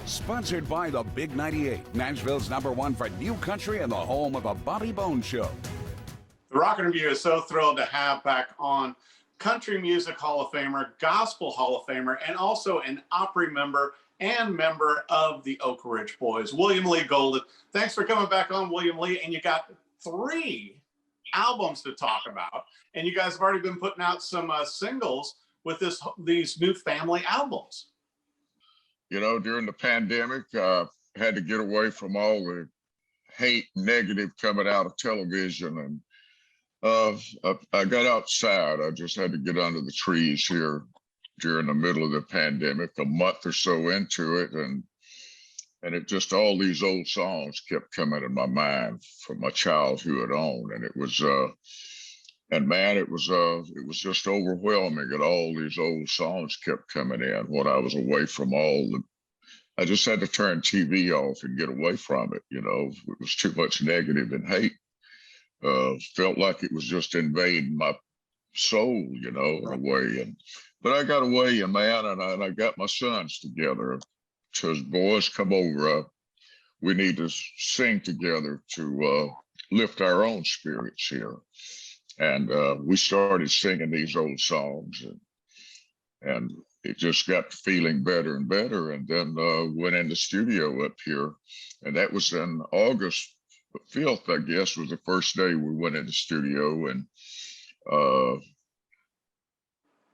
Sponsored by the Big 98, Nashville's #1 for new country and the home of the Bobby Bones Show. The Rock and Review is so thrilled to have back on Country Music Hall of Famer, Gospel Hall of Famer, and also an Opry member and member of the Oak Ridge Boys, William Lee Golden. Thanks for coming back on, William Lee. And you got 3 albums to talk about, and you guys have already been putting out some singles with these new family albums. You know, during the pandemic, I had to get away from all the hate, negative coming out of television, and I got outside. I just had to get under the trees here during the middle of the pandemic, a month or so into it, and it just, all these old songs kept coming in my mind from my childhood on, and it was and man, it was just overwhelming that all these old songs kept coming in when I was away from I just had to turn TV off and get away from it. You know, it was too much negative and hate. Felt like it was just invading my soul, you know, in a way. But I got away, and man, and I got my sons together. Says, boys, come over. We need to sing together to lift our own spirits here. And we started singing these old songs, and it just got feeling better and better. And then went in the studio up here, and that was in August 5th, I guess, was the first day we went in the studio, and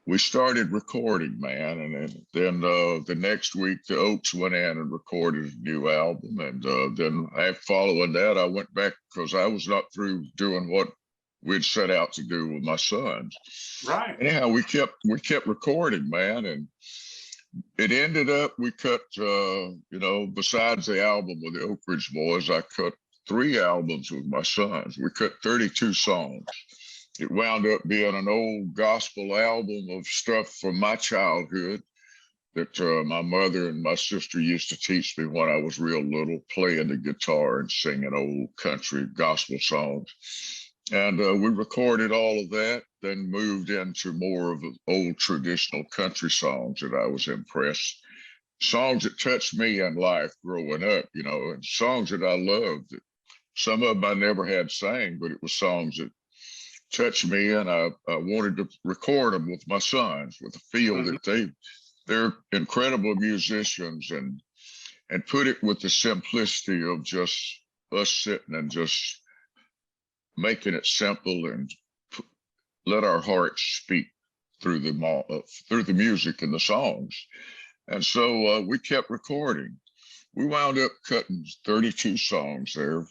we started recording, man. And then the next week, the Oaks went in and recorded a new album. And then following that, I went back because I was not through doing what we'd set out to do with my sons. Right. Anyhow, we kept recording, man. And it ended up, we cut, you know, besides the album with the Oak Ridge Boys, I cut 3 albums with my sons. We cut 32 songs. It wound up being an old gospel album of stuff from my childhood that my mother and my sister used to teach me when I was real little, playing the guitar and singing old country gospel songs. And we recorded all of that, then moved into more of old traditional country songs that I was impressed. Songs that touched me in life growing up, you know, and songs that I loved. Some of them I never had sang, but it was songs that touched me, and I wanted to record them with my sons with a feel that they're incredible musicians, and put it with the simplicity of just us sitting and just making it simple and let our hearts speak through the music and the songs. And so we kept recording. We wound up cutting 32 songs there,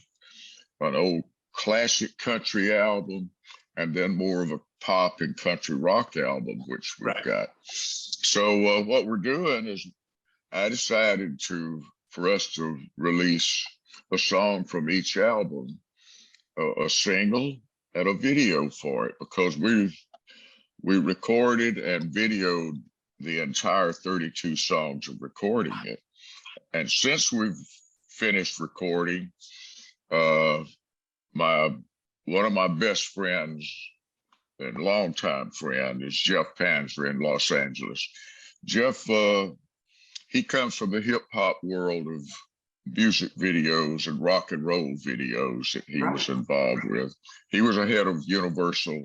an old classic country album, and then more of a pop and country rock album, which we've got. So what we're doing is I decided for us to release a song from each album, a single and a video for it, because we recorded and videoed the entire 32 songs of recording it. And since we've finished recording, one of my best friends and longtime friend is Jeff Panzer in Los Angeles. Jeff, he comes from the hip hop world of music videos and rock and roll videos that he was involved with. He was ahead of Universal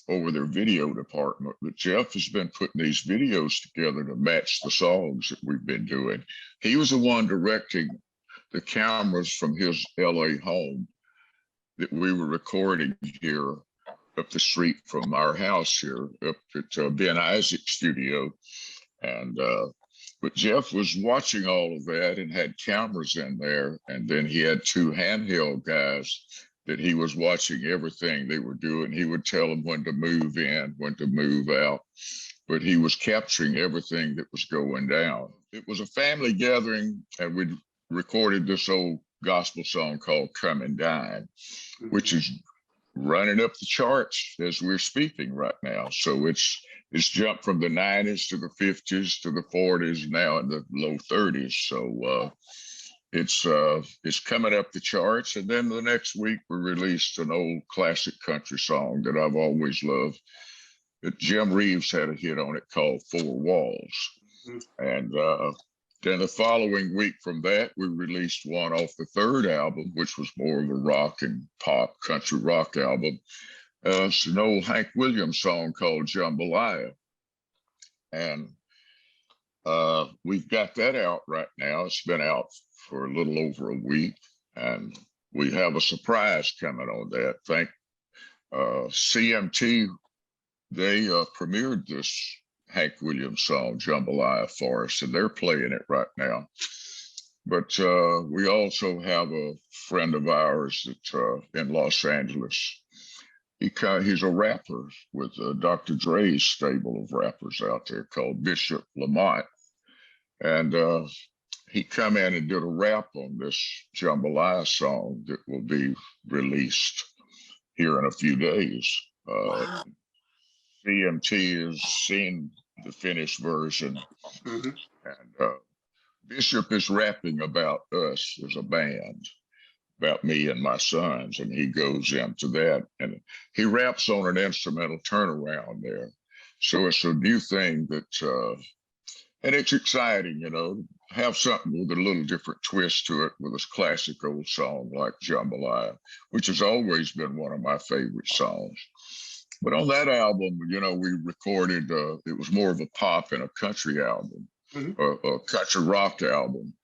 over their video department, but Jeff has been putting these videos together to match the songs that we've been doing. He was the one directing the cameras from his LA home that we were recording here up the street from our house here, up at Ben Isaac's studio. And but Jeff was watching all of that and had cameras in there. And then he had 2 handheld guys that he was watching everything they were doing. He would tell them when to move in, when to move out, but he was capturing everything that was going down. It was a family gathering, and we recorded this old gospel song called Come and Dine, which is running up the charts as we're speaking right now. So it's jumped from the 90s to the 50s to the 40s, now in the low 30s. So it's coming up the charts. And then the next week we released an old classic country song that I've always loved. Jim Reeves had a hit on it called 4 Walls. And Then the following week from that, we released one off the third album, which was more of a rock and pop country rock album. It's an old Hank Williams song called Jambalaya. And we've got that out right now. It's been out for a little over a week. And we have a surprise coming on that. Thank CMT, they premiered this Hank Williams song, Jambalaya, for us, and they're playing it right now. But we also have a friend of ours that in Los Angeles. He's a rapper with Dr. Dre's stable of rappers out there called Bishop Lamont. And he come in and did a rap on this Jambalaya song that will be released here in a few days. Wow. CMT has seen the finished version. Mm-hmm. And Bishop is rapping about us as a band, about me and my sons, and he goes into that. And he raps on an instrumental turnaround there. So it's a new thing that, and it's exciting, you know, have something with a little different twist to it with this classic old song like Jambalaya, which has always been one of my favorite songs. But on that album, you know, we recorded, it was more of a pop and a country album, a country rock album.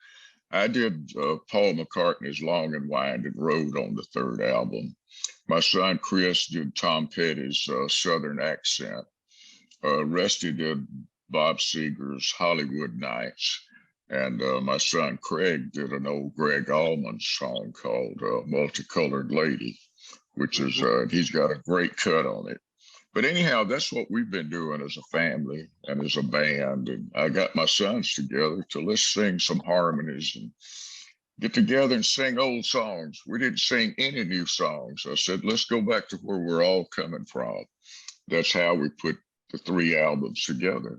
I did Paul McCartney's Long and Winding Road on the third album. My son Chris did Tom Petty's Southern Accent. Rusty did Bob Seger's Hollywood Nights. And my son Craig did an old Greg Allman song called Multicolored Lady, which is, he's got a great cut on it. But anyhow, that's what we've been doing as a family and as a band. And I got my sons together to let's sing some harmonies and get together and sing old songs. We didn't sing any new songs. I said, let's go back to where we're all coming from. That's how we put the three albums together.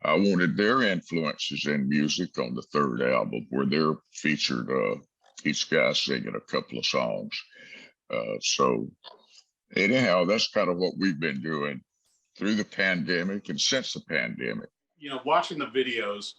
I wanted their influences in music on the third album, where they're featured, each guy singing a couple of songs. So anyhow, that's kind of what we've been doing through the pandemic and since the pandemic. You know, watching the videos,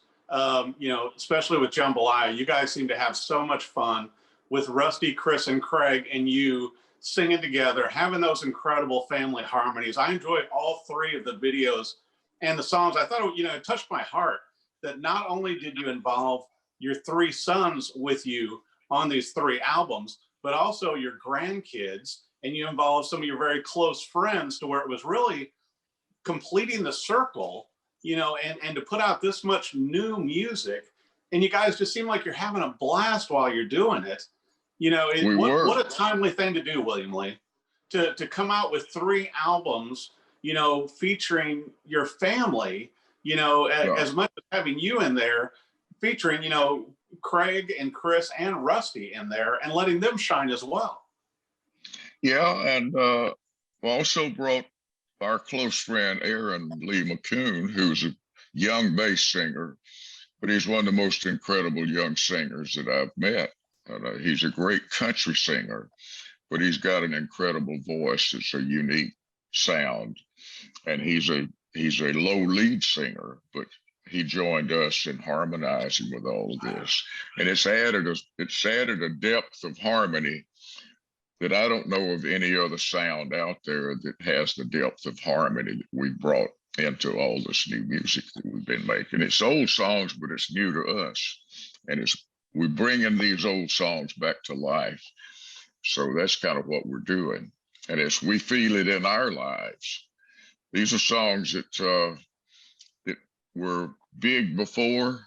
you know, especially with Jambalaya, you guys seem to have so much fun with Rusty, Chris, and Craig, and you singing together, having those incredible family harmonies. I enjoyed all three of the videos and the songs. I thought, you know, it touched my heart that not only did you involve your three sons with you on these three albums, but also your grandkids, and you involved some of your very close friends, to where it was really completing the circle, you know, and to put out this much new music. And you guys just seem like you're having a blast while you're doing it. You know, what a timely thing to do, William Lee, to come out with three albums, you know, featuring your family, you know, as much as having you in there, featuring, you know, Craig and Chris and Rusty in there and letting them shine as well. Yeah, and also brought our close friend Aaron Lee McCoon, who's a young bass singer, but he's one of the most incredible young singers that I've met. He's a great country singer, but he's got an incredible voice. It's a unique sound, and he's a low lead singer, but he joined us in harmonizing with all of this, and it's added a depth of harmony that I don't know of any other sound out there that has the depth of harmony that we brought into all this new music that we've been making. It's old songs, but it's new to us, and we're bringing these old songs back to life. So that's kind of what we're doing, and as we feel it in our lives. These are songs that were big before,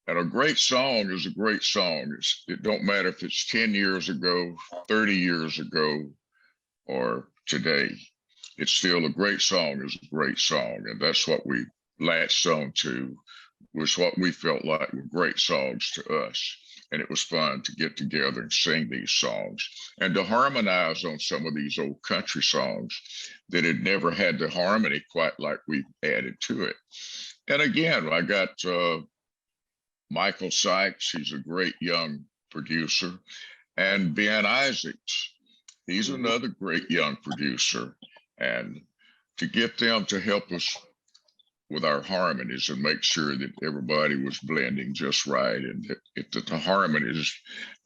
and a great song is a great song. It don't matter if it's 10 years ago, 30 years ago, or today. It's still a great song is a great song, and that's what we latched on to, was what we felt like were great songs to us. And it was fun to get together and sing these songs and to harmonize on some of these old country songs that had never had the harmony quite like we added to it. And again, I got Michael Sykes, he's a great young producer, and Ben Isaacs, he's another great young producer. And to get them to help us with our harmonies and make sure that everybody was blending just right, and that the harmonies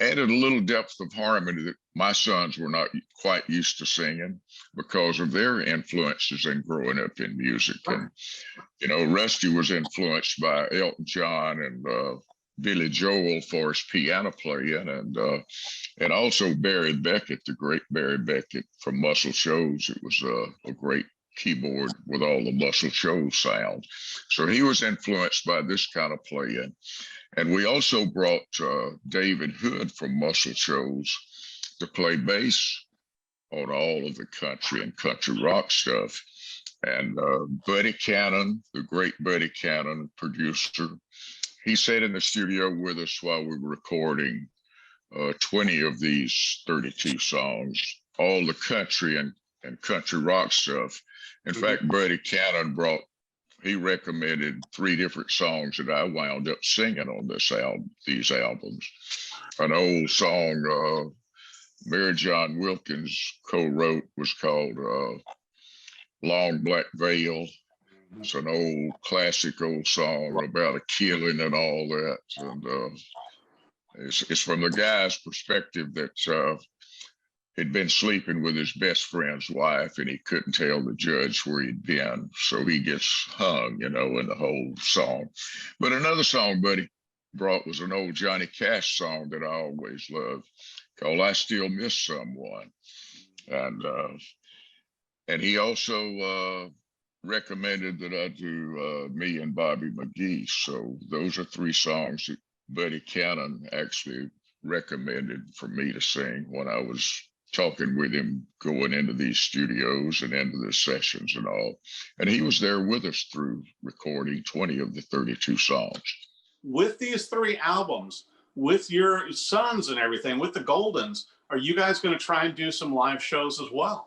added a little depth of harmony that my sons were not quite used to singing because of their influences and growing up in music. And Rusty was influenced by Elton John and Billy Joel for his piano playing, and also Barry Beckett, the great Barry Beckett from Muscle Shoals. It was a great keyboard with all the Muscle Shoals sound. So he was influenced by this kind of playing. And we also brought David Hood from Muscle Shoals to play bass on all of the country and country rock stuff. And Buddy Cannon, the great Buddy Cannon, producer, he sat in the studio with us while we were recording 20 of these 32 songs, all the country and country rock stuff. In fact, Buddy Cannon he recommended 3 different songs that I wound up singing on these albums. An old song Mary John Wilkins co-wrote was called Long Black Veil. It's an old classic old song about a killing and all that. And it's from the guy's perspective that he'd been sleeping with his best friend's wife and he couldn't tell the judge where he'd been. So he gets hung, in the whole song. But another song Buddy brought was an old Johnny Cash song that I always loved called I Still Miss Someone. And he also recommended that I do Me and Bobby McGee. So those are 3 songs that Buddy Cannon actually recommended for me to sing when I was talking with him going into these studios and into the sessions and all. And he was there with us through recording 20 of the 32 songs. With these 3 albums, with your sons and everything, with the Goldens, are you guys going to try and do some live shows as well?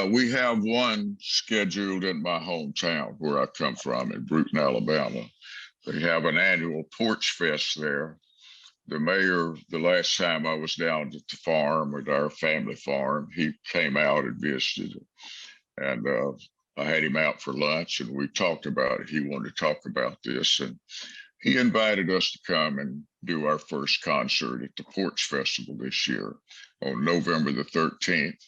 We have one scheduled in my hometown where I come from in Bruton, Alabama. They have an annual Porch Fest there. The mayor, the last time I was down at the farm, at our family farm, he came out and visited. And I had him out for lunch and we talked about it. He wanted to talk about this. And he invited us to come and do our first concert at the Porch Festival this year on November the 13th.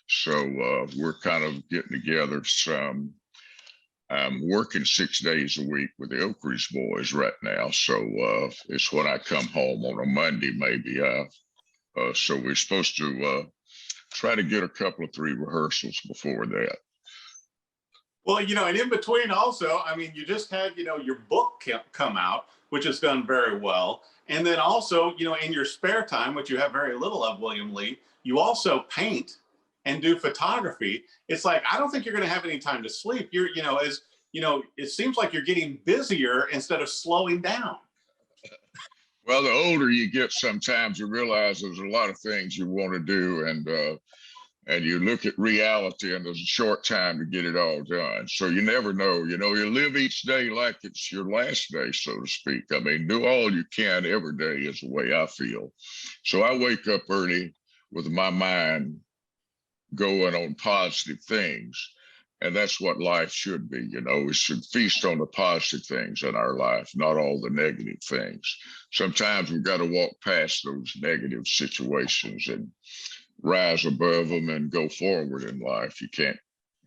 So we're kind of getting together some. I'm working 6 days a week with the Oak Ridge Boys right now. So it's when I come home on a Monday, maybe. So we're supposed to try to get a couple of 3 rehearsals before that. Well, and in between also, I mean, you just had, your book come out, which has done very well. And then also, in your spare time, which you have very little of, William Lee, you also paint and do photography. It's like, I don't think you're going to have any time to sleep. You're, it seems like you're getting busier instead of slowing down. Well, the older you get, sometimes you realize there's a lot of things you want to do, and you look at reality, and there's a short time to get it all done. So you never know. You live each day like it's your last day, so to speak. I mean, do all you can every day is the way I feel. So I wake up early with my mind going on positive things. And that's what life should be. We should feast on the positive things in our life, not all the negative things. Sometimes we've got to walk past those negative situations and rise above them and go forward in life. You can't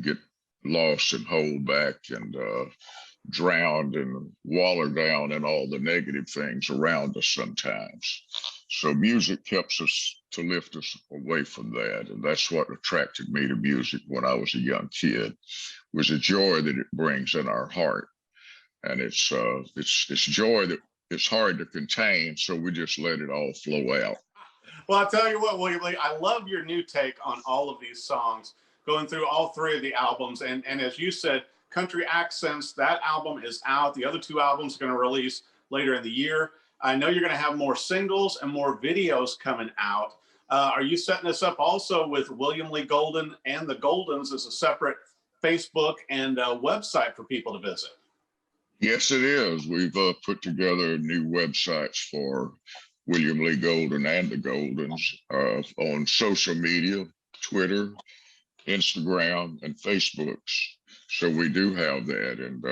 get lost and hold back and drowned and wallow down in all the negative things around us sometimes. So music helps us to lift us away from that. And that's what attracted me to music when I was a young kid, was a joy that it brings in our heart. And it's joy that it's hard to contain. So we just let it all flow out. Well, I'll tell you what, William Lee, I love your new take on all of these songs, going through all 3 of the albums. And as you said, Country Accents, that album is out. The other 2 albums are going to release later in the year. I know you're going to have more singles and more videos coming out. Are you setting this up also with William Lee Golden and the Goldens as a separate Facebook and website for people to visit? Yes, it is. We've put together new websites for William Lee Golden and the Goldens on social media, Twitter, Instagram, and Facebook. So we do have that, and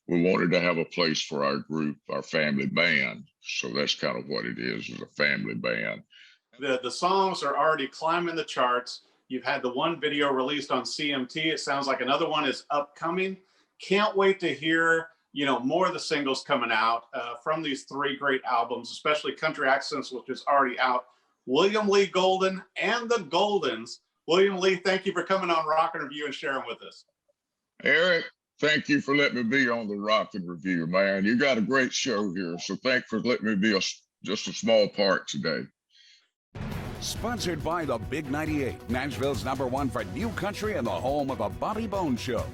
we wanted to have a place for our group, our family band. So that's kind of what it is a family band. The songs are already climbing the charts. You've had the one video released on CMT. It sounds like another one is upcoming. Can't wait to hear, more of the singles coming out from these three great albums, especially Country Accents, which is already out. William Lee Golden and the Goldens. William Lee, thank you for coming on Rock and Review and sharing with us. Eric, thank you for letting me be on the Rock and Review, man. You got a great show here, so thanks for letting me be just a small part today. Sponsored by the Big 98, Nashville's #1 for new country and the home of the Bobby Bones Show.